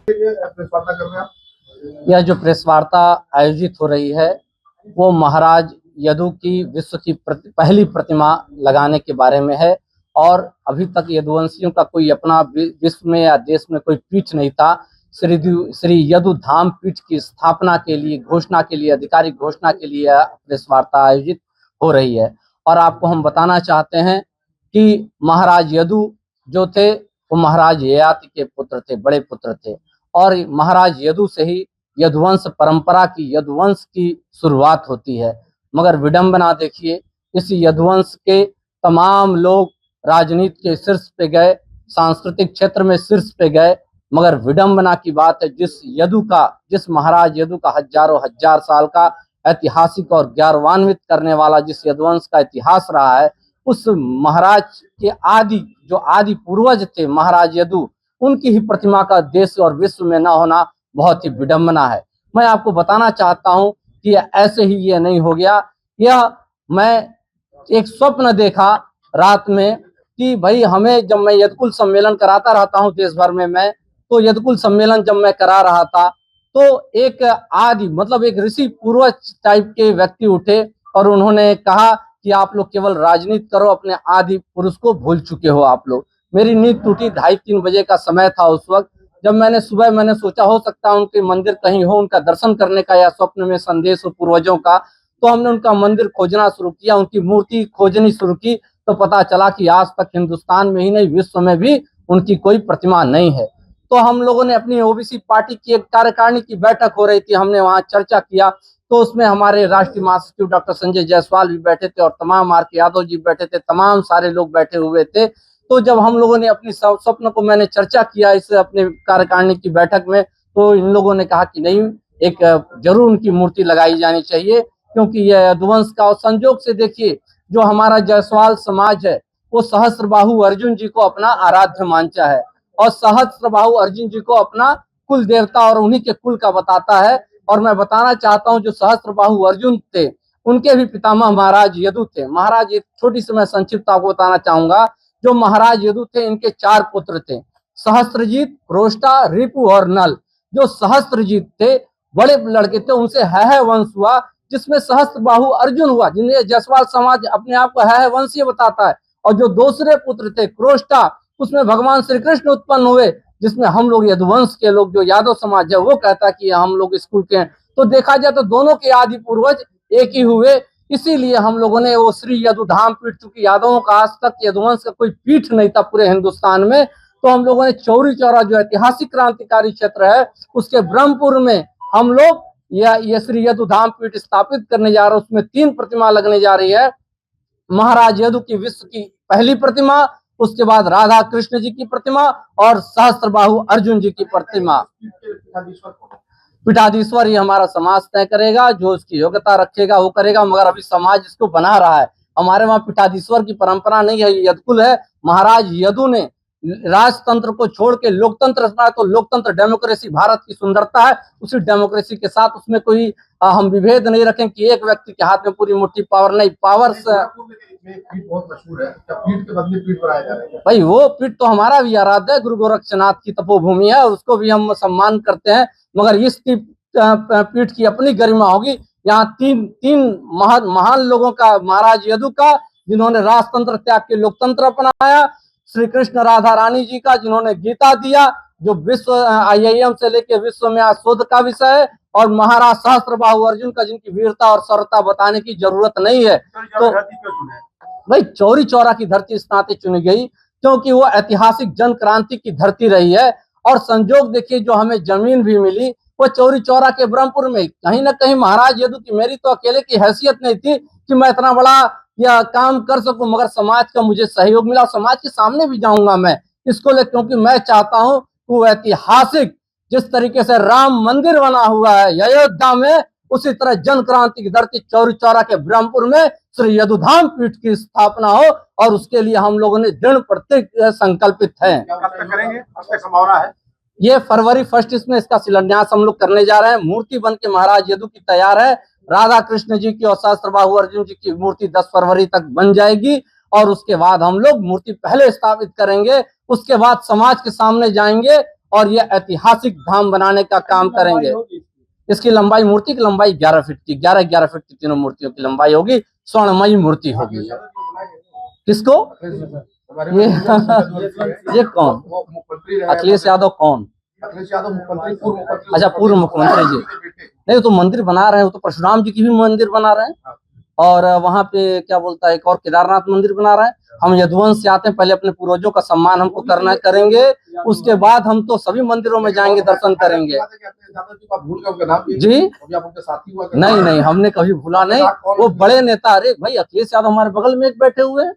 Press वार्ता कर रहे हैं आप? यह जो प्रेस वार्ता आयोजित हो रही है वो महाराज यदु की विश्व की पहली प्रतिमा लगाने के बारे में है। और अभी तक यदुवंशियों का कोई अपना विश्व में या देश में कोई पीठ नहीं था। श्री यदु धाम पीठ की स्थापना के लिए घोषणा के लिए आधिकारिक घोषणा के लिए प्रेस वार्ता आयोजित हो रही है। और आपको हम बताना चाहते हैं कि महाराज यदु जो थे वो महाराज ययाति के पुत्र थे, बड़े पुत्र थे। और महाराज यदु से ही यदुवंश परंपरा की यदुवंश की शुरुआत होती है। मगर विडंबना देखिए, इस यदुवंश के तमाम लोग राजनीति के शीर्ष पे गए, सांस्कृतिक क्षेत्र में शीर्ष पे गए। मगर विडंबना की बात है, जिस महाराज यदु का हजारों हजार साल का ऐतिहासिक और गौरवान्वित करने वाला जिस यदुवंश का इतिहास रहा है, उस महाराज के आदि पूर्वज थे महाराज यदु, उनकी ही प्रतिमा का देश और विश्व में न होना बहुत ही विडंबना है। मैं आपको बताना चाहता हूं कि ऐसे ही ये नहीं हो गया। मैं एक स्वप्न देखा रात में कि भाई हमें, जब मैं यदकुल सम्मेलन कराता रहता हूं देश भर में, मैं तो यदकुल सम्मेलन जब मैं करा रहा था तो एक एक ऋषि पूर्वज टाइप के व्यक्ति उठे और उन्होंने कहा कि आप लोग केवल राजनीति करो, अपने आदि पुरुष को भूल चुके हो आप लोग। मेरी नींद टूटी, 2:30-3 बजे का समय था उस वक्त। जब मैंने सोचा हो सकता है उनके मंदिर कहीं हो, उनका दर्शन करने का या स्वप्न में संदेश हो पूर्वजों का, तो हमने उनका मंदिर खोजना शुरू किया, उनकी मूर्ति खोजनी शुरू की। तो पता चला कि आज तक हिंदुस्तान में ही नहीं विश्व में भी उनकी कोई प्रतिमा नहीं है। तो हम लोगों ने अपनी ओबीसी पार्टी की एक कार्यकारिणी की बैठक हो रही थी, हमने वहां चर्चा किया। तो उसमें हमारे राष्ट्रीय महासचिव डॉक्टर संजय जायसवाल भी बैठे थे और तमाम आर के यादव जी बैठे थे, तमाम सारे लोग बैठे हुए थे। तो जब हम लोगों ने अपनी स्वप्न को मैंने चर्चा किया इस अपने कार्यकारिणी की बैठक में, तो इन लोगों ने कहा कि नहीं, एक जरूर उनकी मूर्ति लगाई जानी चाहिए, क्योंकि यह यदुवंश का। और संजोग से देखिए, जो हमारा जायसवाल समाज है वो सहस्त्रबाहु अर्जुन जी को अपना आराध्य मानता है और सहस्त्रबाहु अर्जुन जी को अपना कुल देवता और उन्हीं के कुल का बताता है। और मैं बताना चाहता हूं, जो सहस्त्रबाहु अर्जुन थे उनके भी पितामह महाराज यदु थे। महाराज, एक छोटी सी मैं संक्षिप्त आपको बताना चाहूंगा। जो महाराज यदु थे, इनके 4 पुत्र थे, सहस्त्रजीत, रोष्टा, रिपु और नल। जो सहस्त्रजीत थे, बड़े लड़के थे, उनसे है वंश हुआ, जिसमें सहस्त्रबाहु अर्जुन हुआ, जिन्हें जायसवाल समाज अपने आप को है वंशीय बताता है। और जो दूसरे पुत्र थे क्रोष्टा, उसमें भगवान श्री कृष्ण उत्पन्न हुए, जिसमें हम लोग यदुवंश के लोग, जो यादव समाज है, वो कहता है कि हम लोग स्कूल के हैं। तो देखा जाए तो दोनों के आदि पूर्वज एक ही हुए। इसीलिए हम लोगों ने वो श्री यदु धाम पीठ, चूंकि यादवों का आज तक यदुवंश का कोई पीठ नहीं था पूरे हिंदुस्तान में, तो हम लोगों ने चौरी चौरा जो ऐतिहासिक क्रांतिकारी क्षेत्र है उसके ब्रह्मपुर में हम लोग यह श्री यदु धाम पीठ स्थापित करने जा रहे हैं। उसमें 3 प्रतिमा लगने जा रही है। महाराज यदु की विश्व की पहली प्रतिमा, उसके बाद राधा कृष्ण जी की प्रतिमा और सहस्त्रबाहु अर्जुन जी की प्रतिमा। पीठाधीश्वर ये हमारा समाज तय करेगा, जो उसकी योग्यता रखेगा वो करेगा, मगर अभी समाज इसको बना रहा है। हमारे वहां पीठाधीश्वर की परंपरा नहीं है, यदकुल है। महाराज यदु ने राजतंत्र को छोड़ के लोकतंत्र रचना है, तो लोकतंत्र डेमोक्रेसी भारत की सुंदरता है। उसी डेमोक्रेसी के साथ उसमें कोई हम विभेद नहीं रखें कि एक व्यक्ति के हाथ में पूरी मुट्ठी पावर नहीं। पावर पीठ बहुत मशहूर है, पीठ के बदले पीठ बनाया जा रहा है। भाई वो पीठ तो हमारा भी आराध्य है, गुरु गोरक्षनाथ की तपोभूमि है, उसको भी हम सम्मान करते हैं। मगर इसकी पीठ की अपनी गरिमा होगी। यहाँ तीन महान लोगों का, महाराज यदु का जिन्होंने राजतंत्र त्याग के लोकतंत्र अपनाया, श्री कृष्ण राधा रानी जी का जिन्होंने गीता दिया, जो विश्व IIM से लेके विश्व में आज शोध का विषय है, और महाराज सहस्त्रबाहु अर्जुन का जिनकी वीरता और शौर्यता बताने की जरूरत नहीं है। तो भाई चौरी चौरा की धरती इस नाते चुनी गई क्योंकि वो ऐतिहासिक जन क्रांति की धरती रही है। और संजोग देखिए, जो हमें जमीन भी मिली वो चौरी चौरा के ब्रह्मपुर में। कहीं ना कहीं महाराज यदु की, मेरी तो अकेले की हैसियत नहीं थी कि मैं इतना बड़ा यह काम कर सकूं, मगर समाज का मुझे सहयोग मिला। समाज के सामने भी जाऊंगा मैं इसको ले, क्योंकि मैं चाहता हूं कि वो ऐतिहासिक जिस तरीके से राम मंदिर बना हुआ है अयोध्या में, उसी तरह जन क्रांति की धरती चौरी चौरा के ब्रह्मपुर में श्री यदुधाम पीठ की स्थापना हो, और उसके लिए हम लोगों ने दृढ़ प्रतिज्ञ संकल्पित हैं। संभावना है ये फरवरी 1 इसमें इसका शिलान्यास हम लोग करने जा रहे हैं। मूर्ति बन के महाराज यदु की तैयार है। राधा कृष्ण जी की और सहस्त्रबाहु अर्जुन जी की मूर्ति 10 फरवरी तक बन जाएगी, और उसके बाद हम लोग मूर्ति पहले स्थापित करेंगे, उसके बाद समाज के सामने जाएंगे और ये ऐतिहासिक धाम बनाने का काम करेंगे। इसकी लंबाई, मूर्ति की लंबाई 11 फीट की, 11 फीट की तीनों मूर्तियों की लंबाई होगी। स्वर्णमयी मूर्ति होगी। किसको? ये कौन? मुख्यमंत्री अखिलेश यादव कौन? अखिलेश यादव मुख्यमंत्री, पूर्व मुख्यमंत्री। अच्छा, पूर्व मुख्यमंत्री जी। नहीं, तो मंदिर बना रहे हैं, वो तो परशुराम जी की भी मंदिर बना रहे हैं, और वहां पे क्या बोलता है, एक और केदारनाथ मंदिर बना रहे हैं। हम यदुवंश से आते हैं, पहले अपने पूर्वजों का सम्मान हमको करना करेंगे, उसके बाद हम तो सभी मंदिरों में जाएंगे, दर्शन करेंगे। जी नहीं नहीं, हमने कभी भूला नहीं। वो बड़े नेता, अरे भाई अखिलेश यादव हमारे बगल में एक बैठे हुए हैं।